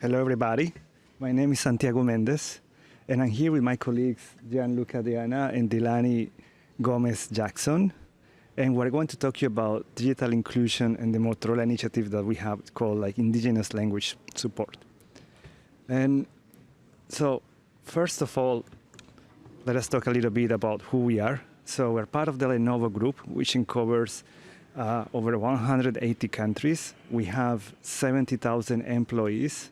Hello, everybody. My name is Santiago Mendez, and I'm here with my colleagues Gianluca Diana and Delani Gomez-Jackson. And we're going to talk to you about digital inclusion and the Motorola initiative that we have called Indigenous Language Support. And so, first of all, let us talk a little bit about who we are. So we're part of the Lenovo Group, which covers over 180 countries. We have 70,000 employees,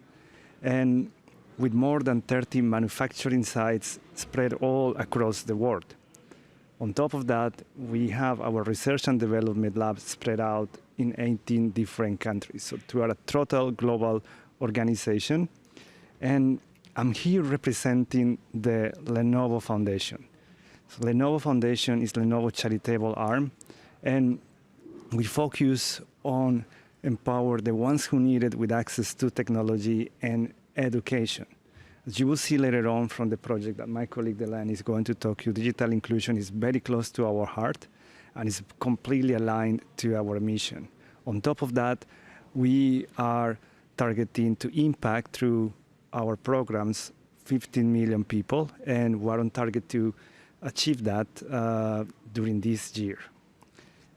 and with more than 30 manufacturing sites spread all across the world. On top of that, we have our research and development labs spread out in 18 different countries. So we are a total global organization. And I'm here representing the Lenovo Foundation. So Lenovo Foundation is Lenovo charitable arm, and we focus on empower the ones who need it with access to technology and education. As you will see later on from the project that my colleague Delani is going to talk to you, digital inclusion is very close to our heart and is completely aligned to our mission. On top of that, we are targeting to impact through our programs 15 million people, and we're on target to achieve that during this year.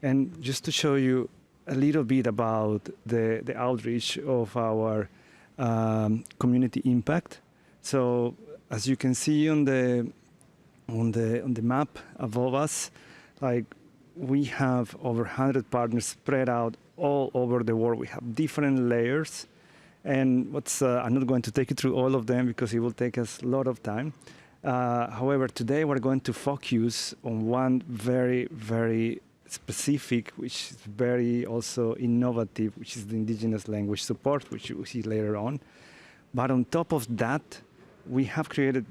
And just to show you a little bit about the outreach of our community impact. So as you can see on the map above us, we have over 100 partners spread out all over the world. We have different layers, and I'm not going to take you through all of them because it will take us a lot of time. However, today we're going to focus on one very, very specific, which is very also innovative, which is the indigenous language support, which you will see later on. But on top of that, we have created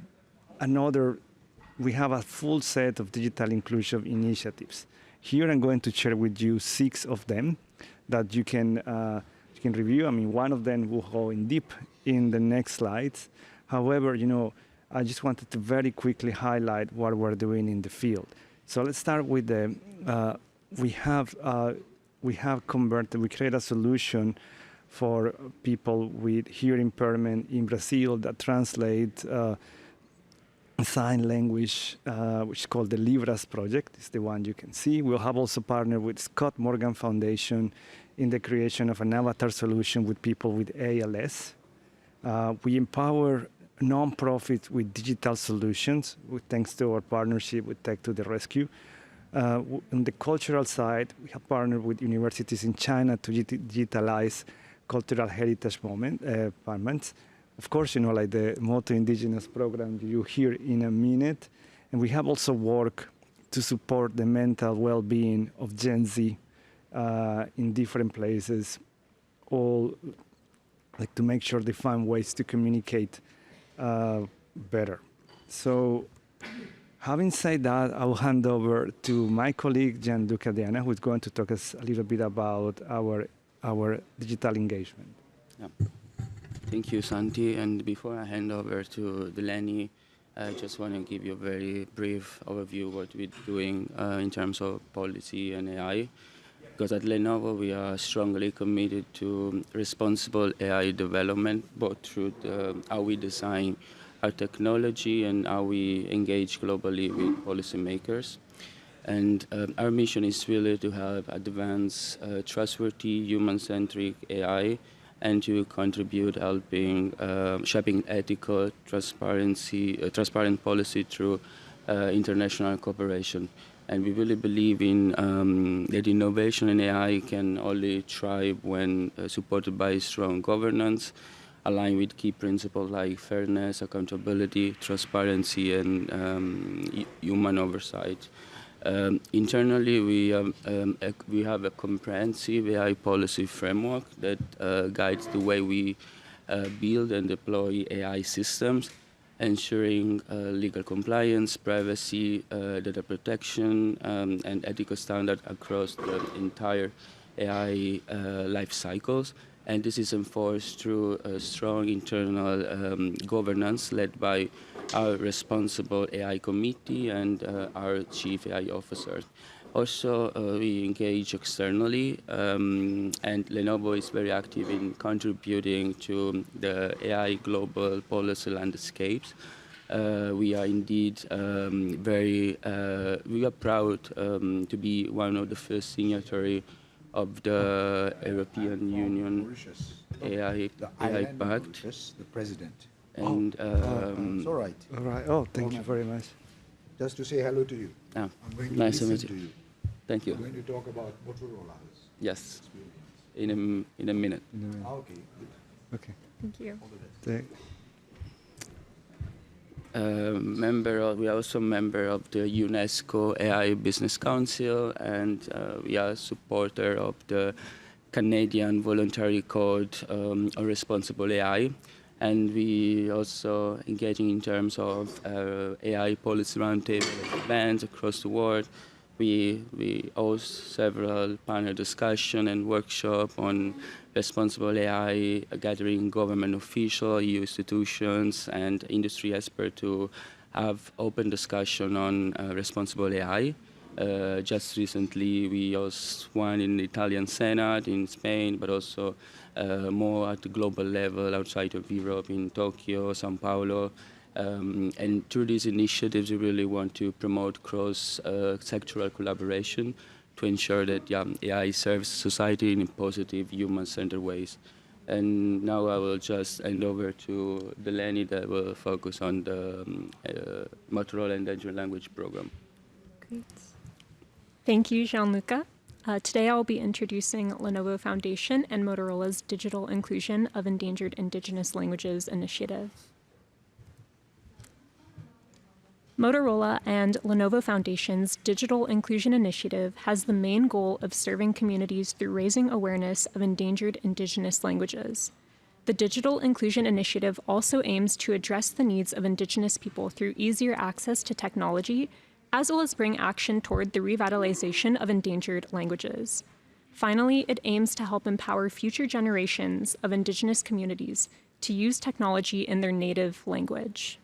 we have a full set of digital inclusion initiatives. Here I'm going to share with you 6 of them that you can review. I mean, one of them will go in deep in the next slides. However, I just wanted to very quickly highlight what we're doing in the field. So let's start with we create a solution for people with hearing impairment in Brazil that translate sign language, which is called the Libras project. It's the one you can see. We'll have also partnered with Scott Morgan Foundation in the creation of an avatar solution with people with ALS. We empower nonprofits with digital solutions, thanks to our partnership with Tech to the Rescue. On the cultural side, we have partnered with universities in China to digitalize cultural heritage monuments. Of course, like the Moto Indigenous program you hear in a minute. And we have also worked to support the mental well-being of Gen Z in different places, all to make sure they find ways to communicate better. So having said that, I will hand over to my colleague, Gianluca Diana, who is going to talk us a little bit about our digital engagement. Yeah. Thank you, Santi. And before I hand over to Delani, I just want to give you a very brief overview of what we're doing in terms of policy and AI. Because at Lenovo, we are strongly committed to responsible AI development, both through how we design our technology and how we engage globally with policymakers. And our mission is really to have advanced, trustworthy, human-centric AI, and to contribute helping shaping ethical, transparent policy through international cooperation. And we really believe in that innovation in AI can only thrive when supported by strong governance, aligned with key principles like fairness, accountability, transparency, and human oversight. Internally, we have a comprehensive AI policy framework that guides the way we build and deploy AI systems, ensuring legal compliance, privacy, data protection, and ethical standards across the entire AI life cycles. And this is enforced through a strong internal governance led by our responsible AI committee and our chief AI officer. Also, we engage externally, and Lenovo is very active in contributing to the AI global policy landscapes. We are indeed we are proud to be one of the first signatory of the European Union Mauritius. AI, The AI island of Pact. Mauritius, the president. And It's all right. All right. Oh, thank you very much. Just to say hello to you. Ah, I'm going to nice to listen meet you. to you. Thank you. I'm going to talk about Motorolas. Yes, Experience. in a minute. Okay, good. Okay. Thank you. All the best. We are also member of the UNESCO AI Business Council, and we are supporter of the Canadian Voluntary Code on Responsible AI. And we also engaging in terms of AI policy roundtable events across the world. We host several panel discussion and workshop on responsible AI, gathering government officials, EU institutions, and industry experts to have open discussion on responsible AI. Just recently, we hosted one in the Italian Senate in Spain, but also more at the global level outside of Europe, in Tokyo, São Paulo. And through these initiatives, we really want to promote cross-sectoral collaboration to ensure that AI serves society in positive, human-centered ways. And now I will just hand over to Delaney that will focus on the Motorola Endangered Language Program. Great. Thank you, Gianluca. Today I'll be introducing Lenovo Foundation and Motorola's Digital Inclusion of Endangered Indigenous Languages initiative. Motorola and Lenovo Foundation's Digital Inclusion Initiative has the main goal of serving communities through raising awareness of endangered indigenous languages. The Digital Inclusion Initiative also aims to address the needs of indigenous people through easier access to technology, as well as bring action toward the revitalization of endangered languages. Finally, it aims to help empower future generations of indigenous communities to use technology in their native language.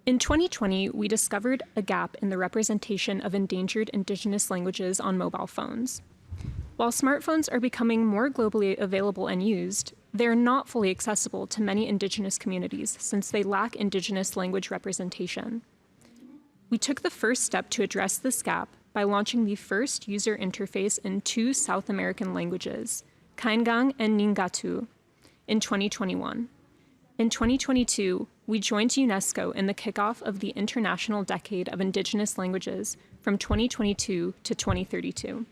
In 2020, we discovered a gap in the representation of endangered indigenous languages on mobile phones. While smartphones are becoming more globally available and used, they are not fully accessible to many indigenous communities since they lack indigenous language representation. We took the first step to address this gap by launching the first user interface in 2 South American languages, Kaingang and Ningatu, in 2021. In 2022, we joined UNESCO in the kickoff of the International Decade of Indigenous Languages from 2022 to 2032.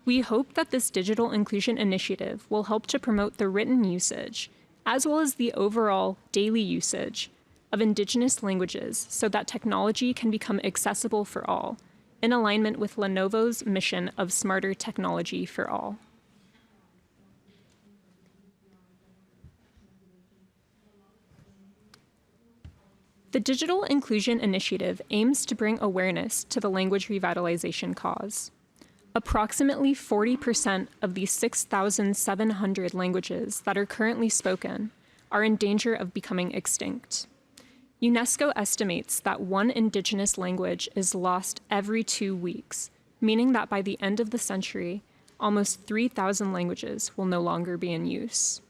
We hope that this digital inclusion initiative will help to promote the written usage, as well as the overall daily usage, of indigenous languages so that technology can become accessible for all, in alignment with Lenovo's mission of smarter technology for all. The Digital Inclusion Initiative aims to bring awareness to the language revitalization cause. Approximately 40% of the 6,700 languages that are currently spoken are in danger of becoming extinct. UNESCO estimates that 1 indigenous language is lost every 2 weeks, meaning that by the end of the century, almost 3,000 languages will no longer be in use.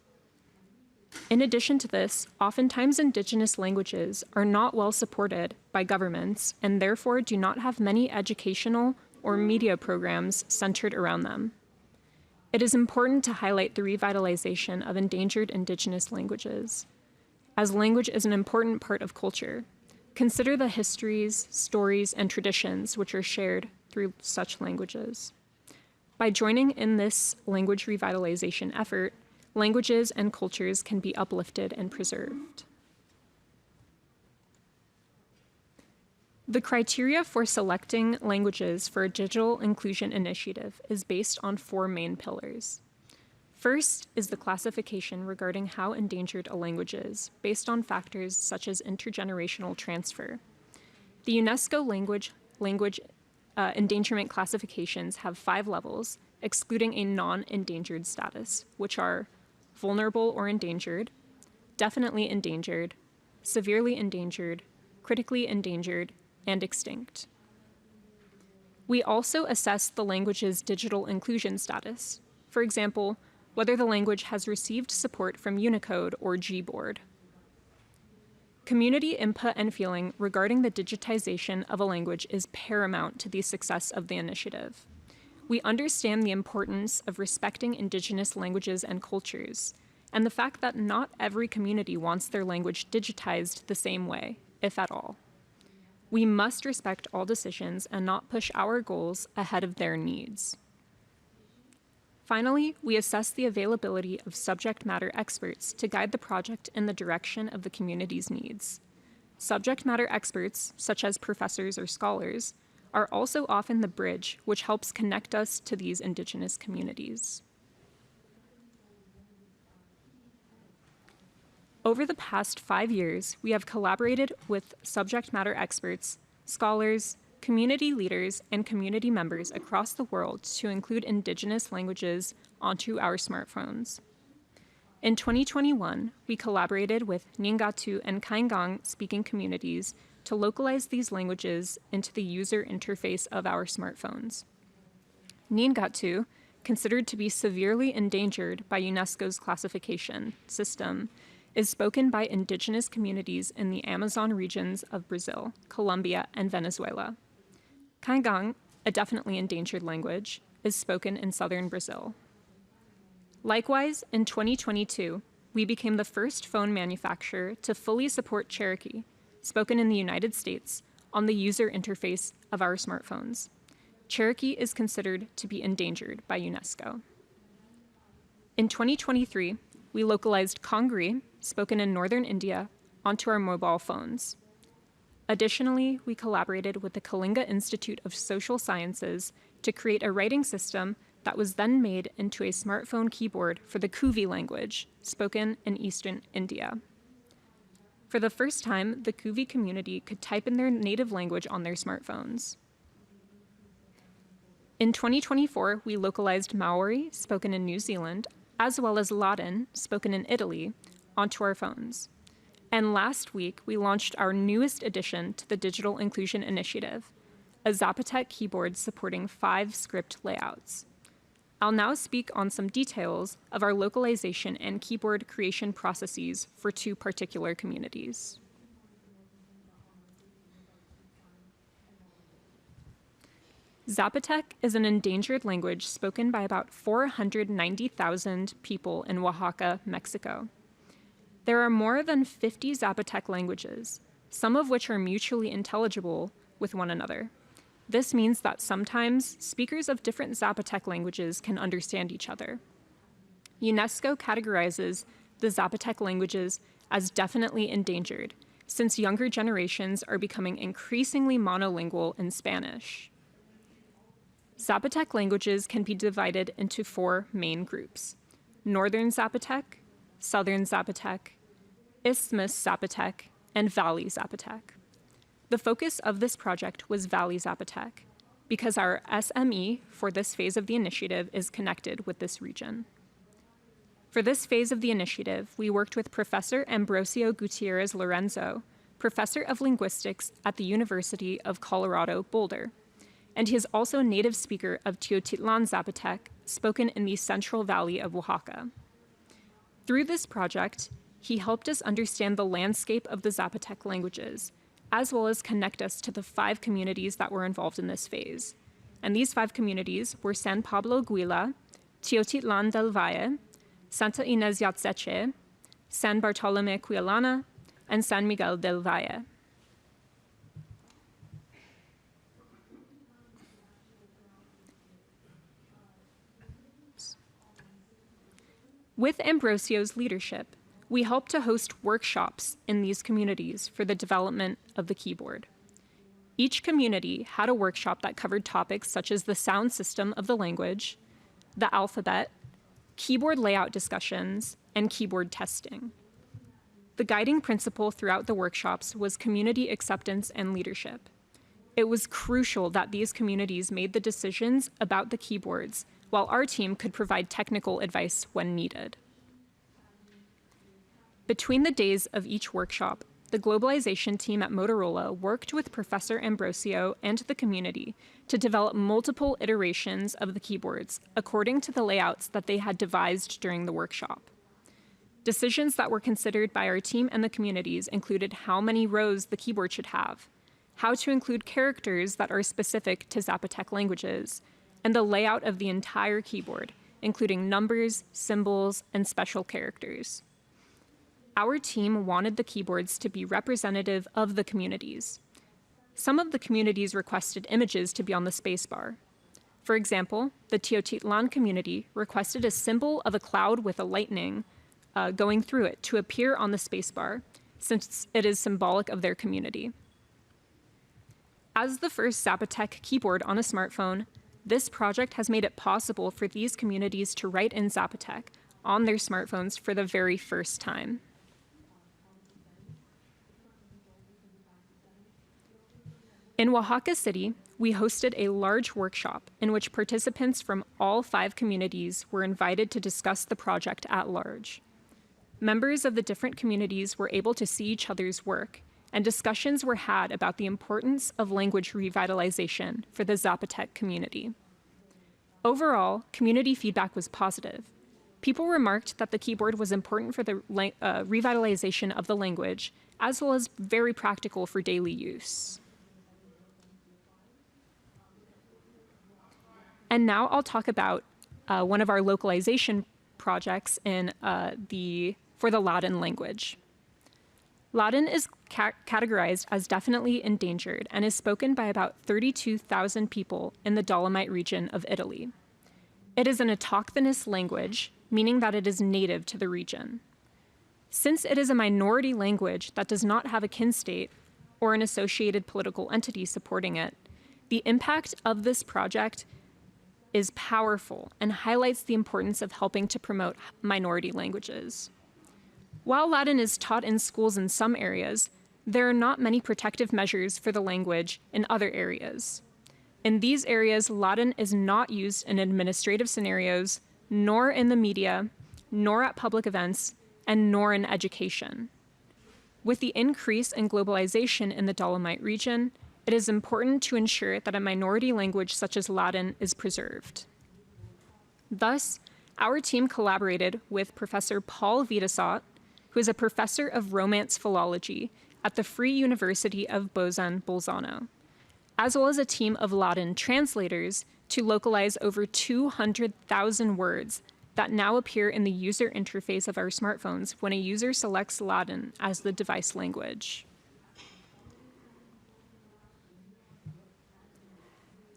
In addition to this, oftentimes indigenous languages are not well supported by governments and therefore do not have many educational or media programs centered around them. It is important to highlight the revitalization of endangered indigenous languages, as language is an important part of culture. Consider the histories, stories, and traditions which are shared through such languages. By joining in this language revitalization effort, languages and cultures can be uplifted and preserved. The criteria for selecting languages for a digital inclusion initiative is based on 4 main pillars. First is the classification regarding how endangered a language is, based on factors such as intergenerational transfer. The UNESCO language endangerment classifications have 5 levels, excluding a non-endangered status, which are vulnerable or endangered, definitely endangered, severely endangered, critically endangered, and extinct. We also assess the language's digital inclusion status. For example, whether the language has received support from Unicode or Gboard. Community input and feeling regarding the digitization of a language is paramount to the success of the initiative. We understand the importance of respecting Indigenous languages and cultures, and the fact that not every community wants their language digitized the same way, if at all. We must respect all decisions and not push our goals ahead of their needs. Finally, we assess the availability of subject matter experts to guide the project in the direction of the community's needs. Subject matter experts, such as professors or scholars, are also often the bridge which helps connect us to these Indigenous communities. Over the past 5 years, we have collaborated with subject matter experts, scholars, community leaders, and community members across the world to include Indigenous languages onto our smartphones. In 2021, we collaborated with Ngatu and Kaingang speaking communities to localize these languages into the user interface of our smartphones. Ngatu, considered to be severely endangered by UNESCO's classification system, is spoken by Indigenous communities in the Amazon regions of Brazil, Colombia, and Venezuela. Kaingang, a definitely endangered language, is spoken in southern Brazil. Likewise, in 2022, we became the first phone manufacturer to fully support Cherokee, spoken in the United States, on the user interface of our smartphones. Cherokee is considered to be endangered by UNESCO. In 2023, we localized Kongri, spoken in northern India, onto our mobile phones. Additionally, we collaborated with the Kalinga Institute of Social Sciences to create a writing system that was then made into a smartphone keyboard for the Kuvi language, spoken in eastern India. For the first time, the Kuvi community could type in their native language on their smartphones. In 2024, we localized Maori, spoken in New Zealand, as well as Latin, spoken in Italy, onto our phones. And last week, we launched our newest addition to the Digital Inclusion Initiative, a Zapotec keyboard supporting 5 script layouts. I'll now speak on some details of our localization and keyboard creation processes for 2 particular communities. Zapotec is an endangered language spoken by about 490,000 people in Oaxaca, Mexico. There are more than 50 Zapotec languages, some of which are mutually intelligible with one another. This means that sometimes speakers of different Zapotec languages can understand each other. UNESCO categorizes the Zapotec languages as definitely endangered, since younger generations are becoming increasingly monolingual in Spanish. Zapotec languages can be divided into 4 main groups: Northern Zapotec, Southern Zapotec, Isthmus Zapotec, and Valley Zapotec. The focus of this project was Valley Zapotec, because our SME for this phase of the initiative is connected with this region. For this phase of the initiative, we worked with Professor Ambrosio Gutierrez Lorenzo, Professor of Linguistics at the University of Colorado Boulder, and he is also a native speaker of Teotitlan Zapotec, spoken in the Central Valley of Oaxaca. Through this project, he helped us understand the landscape of the Zapotec languages, as well as connect us to the 5 communities that were involved in this phase. And these 5 communities were San Pablo Guila, Teotitlan del Valle, Santa Inés Yatseche, San Bartolomé Cuilana, and San Miguel del Valle. With Ambrosio's leadership, we helped to host workshops in these communities for the development of the keyboard. Each community had a workshop that covered topics such as the sound system of the language, the alphabet, keyboard layout discussions, and keyboard testing. The guiding principle throughout the workshops was community acceptance and leadership. It was crucial that these communities made the decisions about the keyboards, while our team could provide technical advice when needed. Between the days of each workshop, the globalization team at Motorola worked with Professor Ambrosio and the community to develop multiple iterations of the keyboards according to the layouts that they had devised during the workshop. Decisions that were considered by our team and the communities included how many rows the keyboard should have, how to include characters that are specific to Zapotec languages, and the layout of the entire keyboard, including numbers, symbols, and special characters. Our team wanted the keyboards to be representative of the communities. Some of the communities requested images to be on the spacebar. For example, the Teotitlan community requested a symbol of a cloud with a lightning going through it to appear on the spacebar, since it is symbolic of their community. As the first Zapotec keyboard on a smartphone, this project has made it possible for these communities to write in Zapotec on their smartphones for the very first time. In Oaxaca City, we hosted a large workshop in which participants from all 5 communities were invited to discuss the project at large. Members of the different communities were able to see each other's work, and discussions were had about the importance of language revitalization for the Zapotec community. Overall, community feedback was positive. People remarked that the keyboard was important for the revitalization of the language, as well as very practical for daily use. And now I'll talk about one of our localization projects for the Ladin language. Ladin is categorized as definitely endangered and is spoken by about 32,000 people in the Dolomite region of Italy. It is an autochthonous language, meaning that it is native to the region. Since it is a minority language that does not have a kin state or an associated political entity supporting it, the impact of this project is powerful and highlights the importance of helping to promote minority languages. While Latin is taught in schools in some areas, there are not many protective measures for the language in other areas. In these areas, Latin is not used in administrative scenarios, nor in the media, nor at public events, and nor in education. With the increase in globalization in the Dolomite region, it is important to ensure that a minority language such as Latin is preserved. Thus, our team collaborated with Professor Paul Vidasat, who is a professor of Romance philology at the Free University of Bolzano, as well as a team of Latin translators to localize over 200,000 words that now appear in the user interface of our smartphones when a user selects Latin as the device language.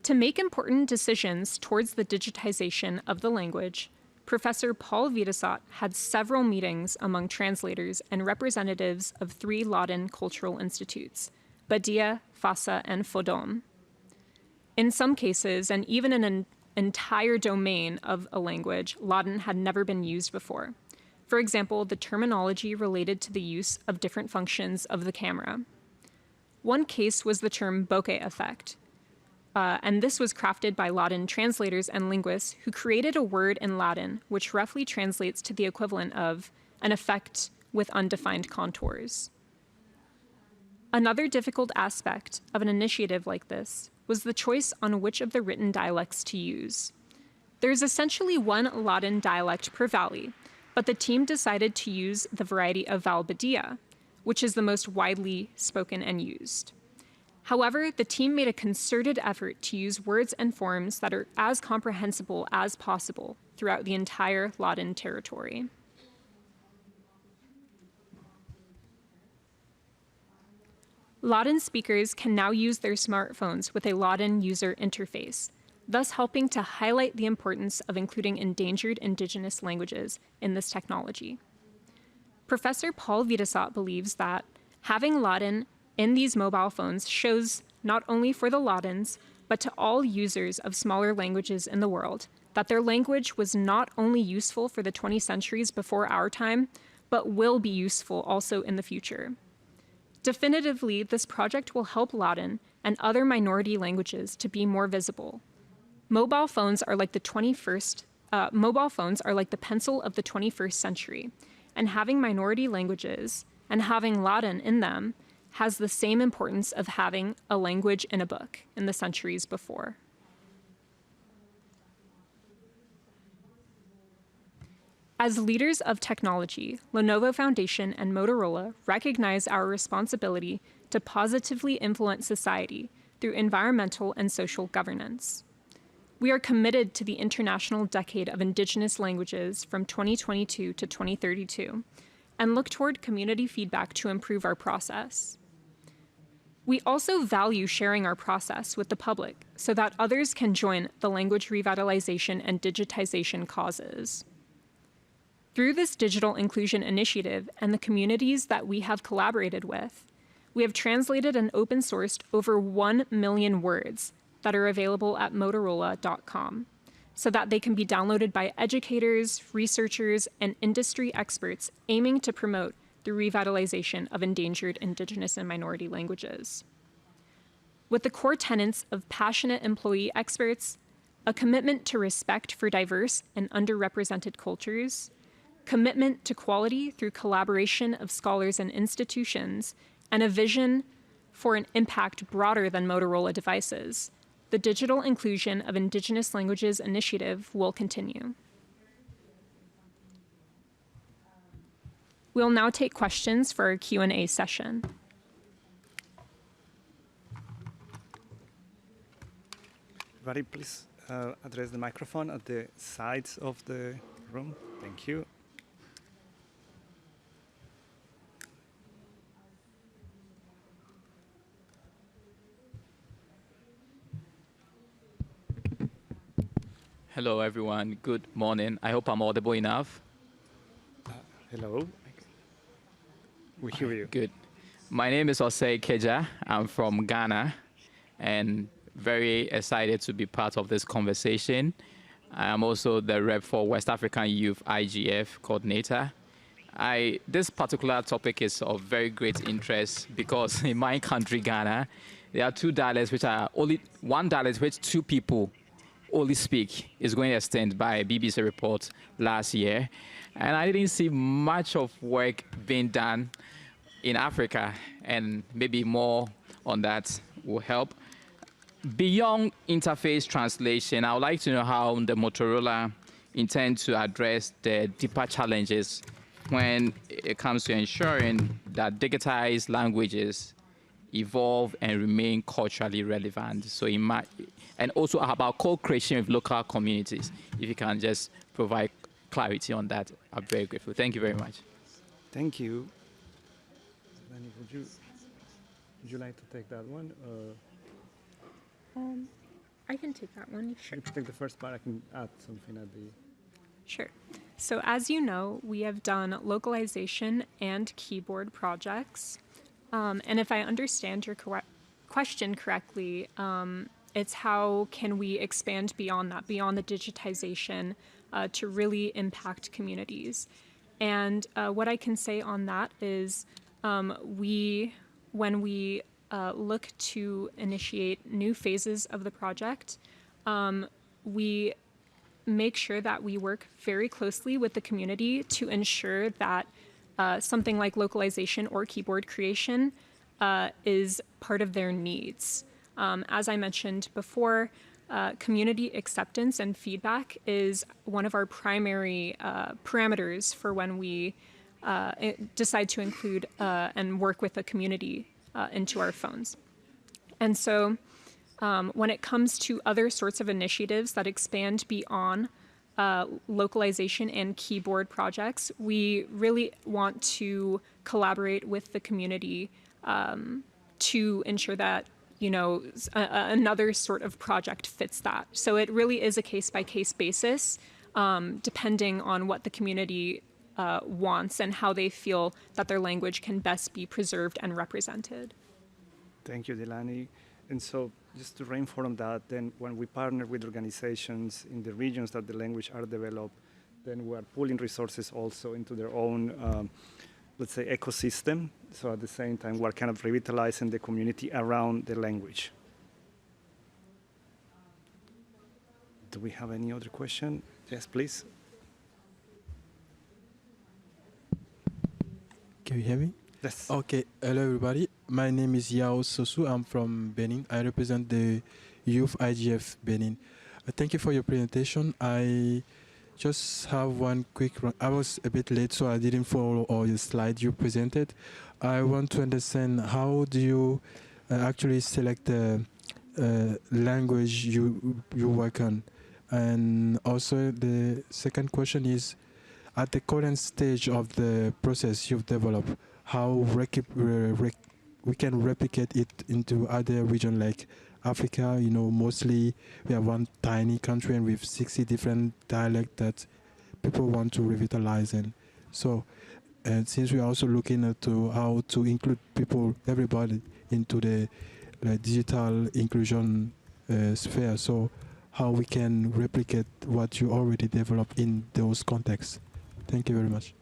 To make important decisions towards the digitization of the language, Professor Paul Vidasat had several meetings among translators and representatives of 3 Latin cultural institutes, Badia, FASA, and FODOM. In some cases, and even in an entire domain of a language, Latin had never been used before. For example, the terminology related to the use of different functions of the camera. One case was the term bokeh effect, and this was crafted by Latin translators and linguists who created a word in Latin which roughly translates to the equivalent of an effect with undefined contours. Another difficult aspect of an initiative like this was the choice on which of the written dialects to use. There's essentially one Latin dialect per valley, but the team decided to use the variety of Val Badia, which is the most widely spoken and used. However, the team made a concerted effort to use words and forms that are as comprehensible as possible throughout the entire Latin territory. Latin speakers can now use their smartphones with a Latin user interface, thus helping to highlight the importance of including endangered indigenous languages in this technology. Professor Paul Vidasat believes that having Latin in these mobile phones shows not only for the Latins, but to all users of smaller languages in the world, that their language was not only useful for the 20 centuries before our time, but will be useful also in the future. Definitively, this project will help Latin and other minority languages to be more visible. Mobile phones are like the pencil of the 21st century, and having minority languages and having Latin in them has the same importance of having a language in a book in the centuries before. As leaders of technology, Lenovo Foundation and Motorola recognize our responsibility to positively influence society through environmental and social governance. We are committed to the International Decade of Indigenous Languages from 2022 to 2032 and look toward community feedback to improve our process. We also value sharing our process with the public so that others can join the language revitalization and digitization causes. Through this digital inclusion initiative and the communities that we have collaborated with, we have translated and open-sourced over 1 million words that are available at Motorola.com so that they can be downloaded by educators, researchers, and industry experts aiming to promote the revitalization of endangered Indigenous and minority languages. With the core tenets of passionate employee experts, a commitment to respect for diverse and underrepresented cultures, commitment to quality through collaboration of scholars and institutions, and a vision for an impact broader than Motorola devices, the Digital Inclusion of Indigenous Languages initiative will continue. We'll now take questions for our Q&A session. Everybody, please address the microphone at the sides of the room. Thank you. Hello, everyone. Good morning. I hope I'm audible enough. Hello. We hear you. Good. My name is Osei Keja. I'm from Ghana and very excited to be part of this conversation. I am also the rep for West African Youth IGF coordinator. This particular topic is of very great interest because in my country, Ghana, there are two dialects which are only one dialect which two people only speak is going extinct by a BBC report last year. And I didn't see much of work being done in Africa, and maybe more on that will help. Beyond interface translation, I would like to know how the Motorola intend to address the deeper challenges when it comes to ensuring that digitized languages evolve and remain culturally relevant. So and also about co-creation with local communities. If you can just provide clarity on that, I'm very grateful. Thank you very much. Thank you. Danny, would you like to take that one? I can take that one, sure. You can take the first part. I can add something at the... Sure. So as you know, we have done localization and keyboard projects. And if I understand your question correctly, it's how can we expand beyond that, beyond the digitization, to really impact communities. And what I can say on that is when we look to initiate new phases of the project, we make sure that we work very closely with the community to ensure that something like localization or keyboard creation is part of their needs. As I mentioned before, community acceptance and feedback is one of our primary parameters for when we decide to include and work with a community into our phones. And so when it comes to other sorts of initiatives that expand beyond localization and keyboard projects, we really want to collaborate with the community to ensure that another sort of project fits that. So it really is a case-by-case basis, depending on what the community wants and how they feel that their language can best be preserved and represented. Thank you, Delani. And so just to reinforce that, then when we partner with organizations in the regions that the language are developed, then we are pulling resources also into their own, let's say, ecosystem. So at the same time, we're kind of revitalizing the community around the language. Do we have any other question? Yes, please. Can you hear me? Yes. Okay, hello everybody. My name is Yao Sosu. I'm from Benin. I represent the Youth IGF Benin. Thank you for your presentation. I just have one quick run. I was a bit late, so I didn't follow all the slides you presented. I want to understand how do you actually select the language you work on, and also the second question is, at the current stage of the process you've developed, how we can replicate it into other regions like Africa. You know, mostly we have one tiny country and with 60 different dialects that people want to revitalize. And so, and since we're also looking into how to include people, everybody, into the digital inclusion sphere, so how we can replicate what you already developed in those contexts. Thank you very much.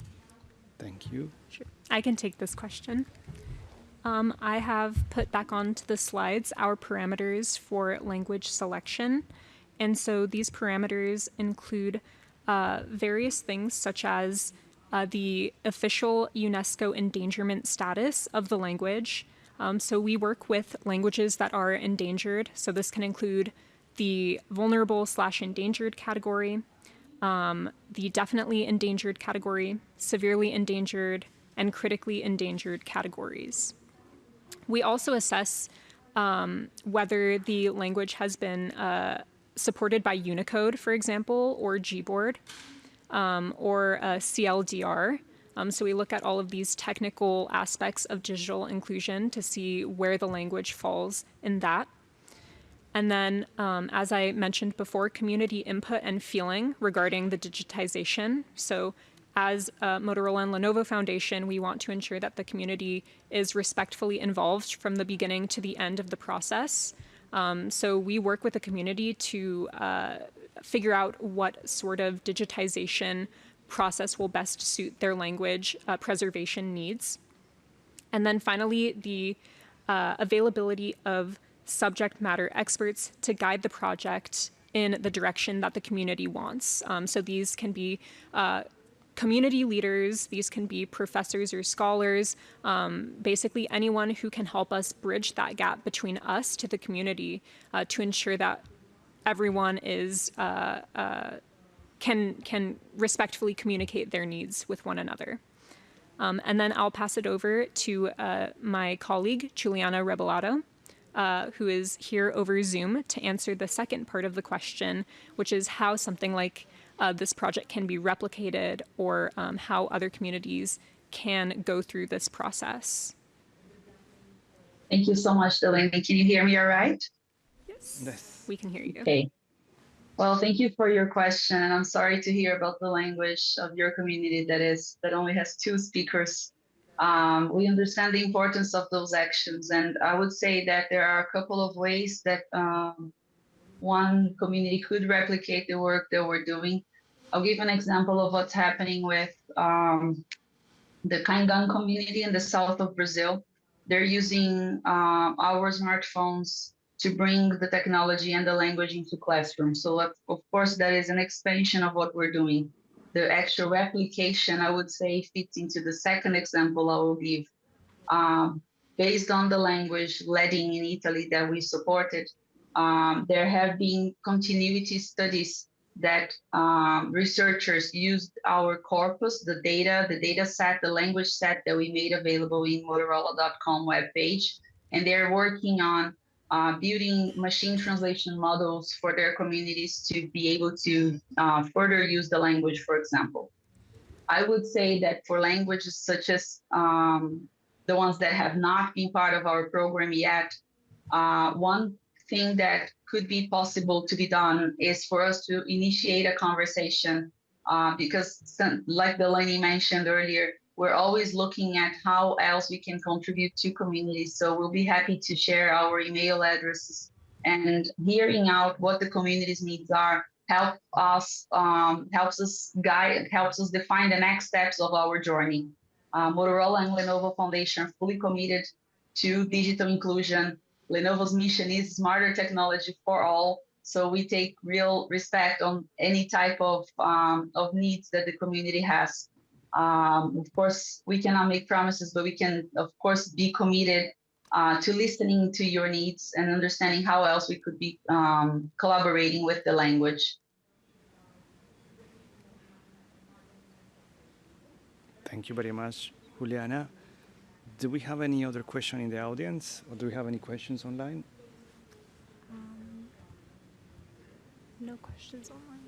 Thank you. Sure. I can take this question. I have put back onto the slides our parameters for language selection. And so these parameters include various things such as the official UNESCO endangerment status of the language. So we work with languages that are endangered. So this can include the vulnerable/endangered category, the definitely endangered category, severely endangered, and critically endangered categories. We also assess whether the language has been supported by Unicode, for example, or Gboard, or CLDR. So we look at all of these technical aspects of digital inclusion to see where the language falls in that. And then, as I mentioned before, community input and feeling regarding the digitization. So as Motorola and Lenovo Foundation, we want to ensure that the community is respectfully involved from the beginning to the end of the process. So we work with the community to figure out what sort of digitization process will best suit their language preservation needs. And then finally, the availability of subject matter experts to guide the project in the direction that the community wants. So these can be community leaders, these can be professors or scholars, basically anyone who can help us bridge that gap between us to the community to ensure that everyone is can respectfully communicate their needs with one another. And then I'll pass it over to my colleague, Juliana Rebellato, who is here over Zoom to answer the second part of the question, which is how something like this project can be replicated, or how other communities can go through this process. Thank you so much, Delaney. Can you hear me all right? Yes, we can hear you. Okay. Well, thank you for your question, and I'm sorry to hear about the language of your community that only has 2 speakers. We understand the importance of those actions, and I would say that there are a couple of ways that one community could replicate the work that we're doing. I'll give an example of what's happening with the Kangan community in the south of Brazil. They're using our smartphones to bring the technology and the language into classrooms. So of course, that is an expansion of what we're doing. The actual replication, I would say, fits into the second example I will give. Based on the language leading in Italy that we supported, there have been continuity studies that researchers used our corpus, the data set, the language set that we made available in Motorola.com webpage, and they're working on building machine translation models for their communities to be able to further use the language, for example. I would say that for languages such as the ones that have not been part of our program yet, one thing that could be possible to be done is for us to initiate a conversation because, like Delaney mentioned earlier, we're always looking at how else we can contribute to communities. So we'll be happy to share our email addresses, and hearing out what the community's needs are helps us define the next steps of our journey. Motorola and Lenovo Foundation are fully committed to digital inclusion. Lenovo's mission is smarter technology for all. So we take real respect on any type of needs that the community has. Of course, we cannot make promises, but we can, of course, be committed to listening to your needs and understanding how else we could be collaborating with the language. Thank you very much, Juliana. Do we have any other question in the audience, or do we have any questions online? No questions online.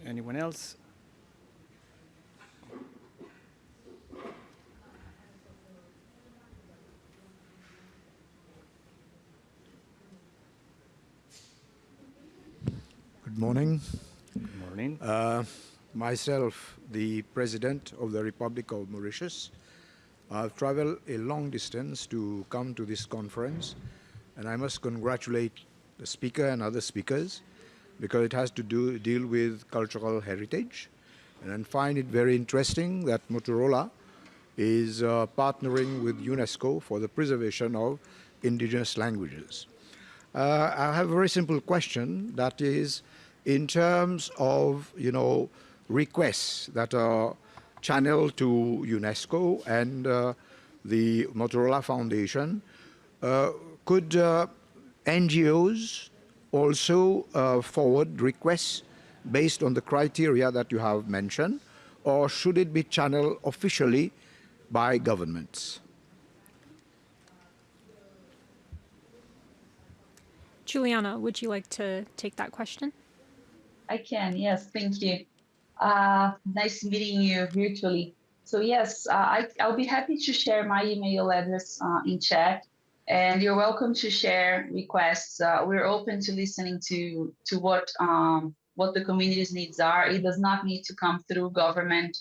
Anyone else? Good morning. Good morning. Myself, the President of the Republic of Mauritius. I've traveled a long distance to come to this conference, and I must congratulate the speaker and other speakers because it has to deal with cultural heritage. And I find it very interesting that Motorola is partnering with UNESCO for the preservation of indigenous languages. I have a very simple question, that is, in terms of, requests that are channeled to UNESCO and the Motorola Foundation, could NGOs also forward requests based on the criteria that you have mentioned, or should it be channeled officially by governments? Juliana, would you like to take that question? I can, yes, thank you. Nice meeting you virtually. So yes, I'll be happy to share my email address in chat, and you're welcome to share requests. We're open to listening to what the community's needs are. It does not need to come through government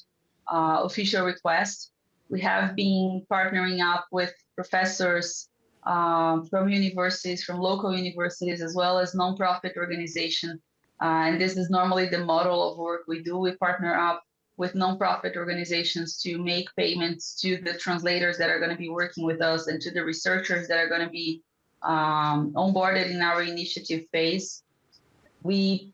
official requests. We have been partnering up with professors from universities, from local universities, as well as nonprofit organizations. And this is normally the model of work we do. We partner up with nonprofit organizations to make payments to the translators that are going to be working with us and to the researchers that are going to be onboarded in our initiative phase. We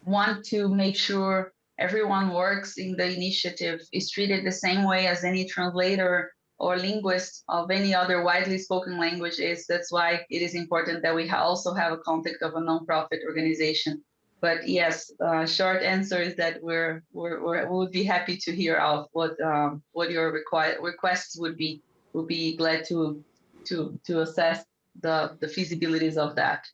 want to make sure everyone works in the initiative is treated the same way as any translator or linguist of any other widely spoken language is. That's why it is important that we also have a contact of a nonprofit organization. But yes, short answer is that we would be happy to hear out what your requests would be. We'll be glad to assess the feasibilities of that.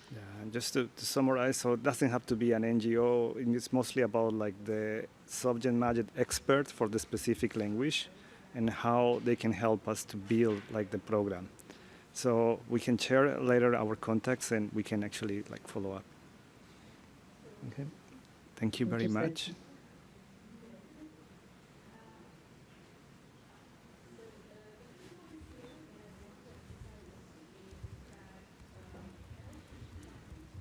Yeah, and just to summarize, so it doesn't have to be an NGO. It's mostly about like the subject matter expert for the specific language and how they can help us to build like the program. So we can share later our contacts and we can actually like follow up. Okay. Thank you very much.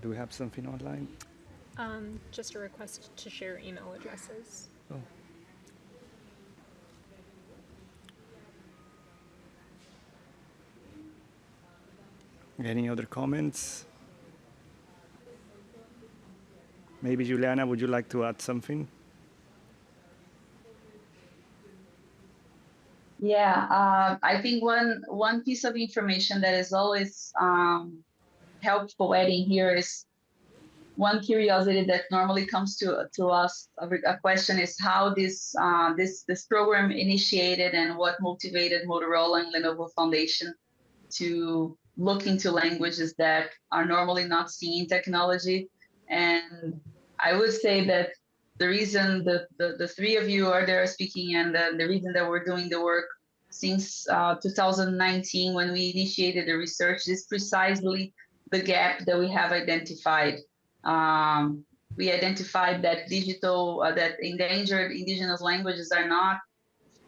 Do we have something online? Just a request to share email addresses. Oh. Any other comments? Maybe Juliana, would you like to add something? Yeah, I think one piece of information that is always helpful adding here is one curiosity that normally comes to us. A question is how this program initiated and what motivated Motorola and Lenovo Foundation to look into languages that are normally not seen in technology. And I would say that the reason the three of you are there speaking and the reason that we're doing the work since 2019 when we initiated the research is precisely the gap that we have identified. We identified that that endangered indigenous languages are not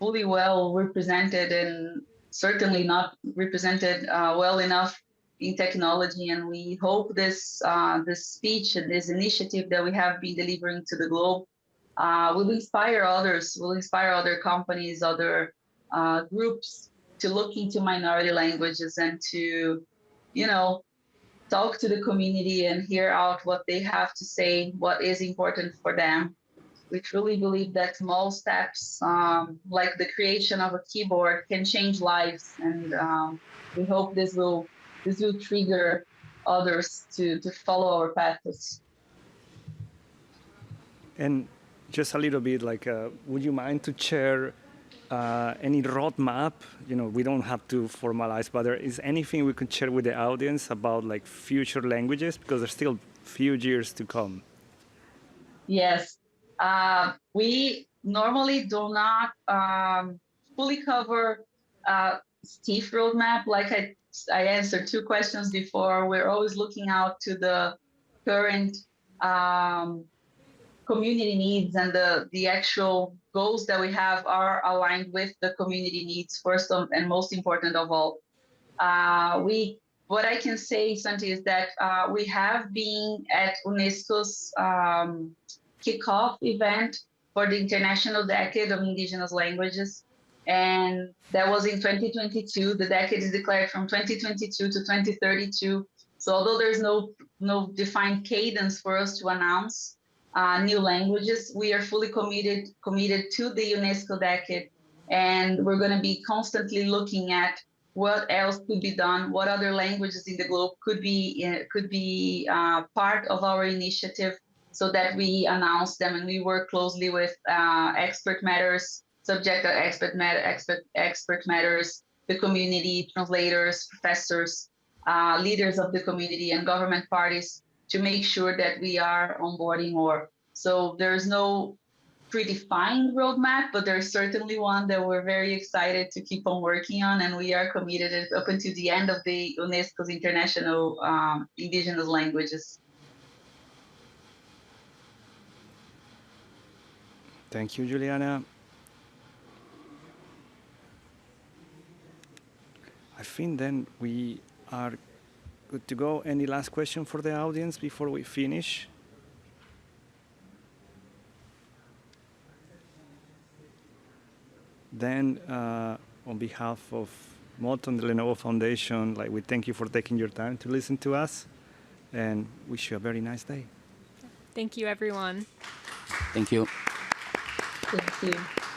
fully well represented and certainly not represented well enough in technology, and we hope this speech and this initiative that we have been delivering to the globe will inspire others, will inspire other companies, other groups to look into minority languages and to, talk to the community and hear out what they have to say, what is important for them. We truly believe that small steps, like the creation of a keyboard, can change lives, and we hope this will trigger others to follow our paths. And just a little bit, like, would you mind to share any roadmap? You know, we don't have to formalize, but there is anything we could share with the audience about like future languages, because there's still few years to come. Yes, we normally do not fully cover Steve roadmap. Like I answered two questions before. We're always looking out to the current community needs, and the actual goals that we have are aligned with the community needs first and most important of all. What I can say, Santi, is that we have been at UNESCO's kickoff event for the International Decade of Indigenous Languages. And that was in 2022. The decade is declared from 2022 to 2032. So although there's no defined cadence for us to announce new languages, we are fully committed to the UNESCO Decade. And we're going to be constantly looking at what else could be done, what other languages in the globe could be part of our initiative, so that we announce them, and we work closely with expert matters, expert matters, the community, translators, professors, leaders of the community, and government parties to make sure that we are onboarding more. So there's no predefined roadmap, but there's certainly one that we're very excited to keep on working on, and we are committed up until the end of the UNESCO's International Indigenous Languages. Thank you, Juliana. I think then we are good to go. Any last question for the audience before we finish? Then, on behalf of Moto and the Lenovo Foundation, we thank you for taking your time to listen to us, and wish you a very nice day. Thank you, everyone. Thank you. Thank you.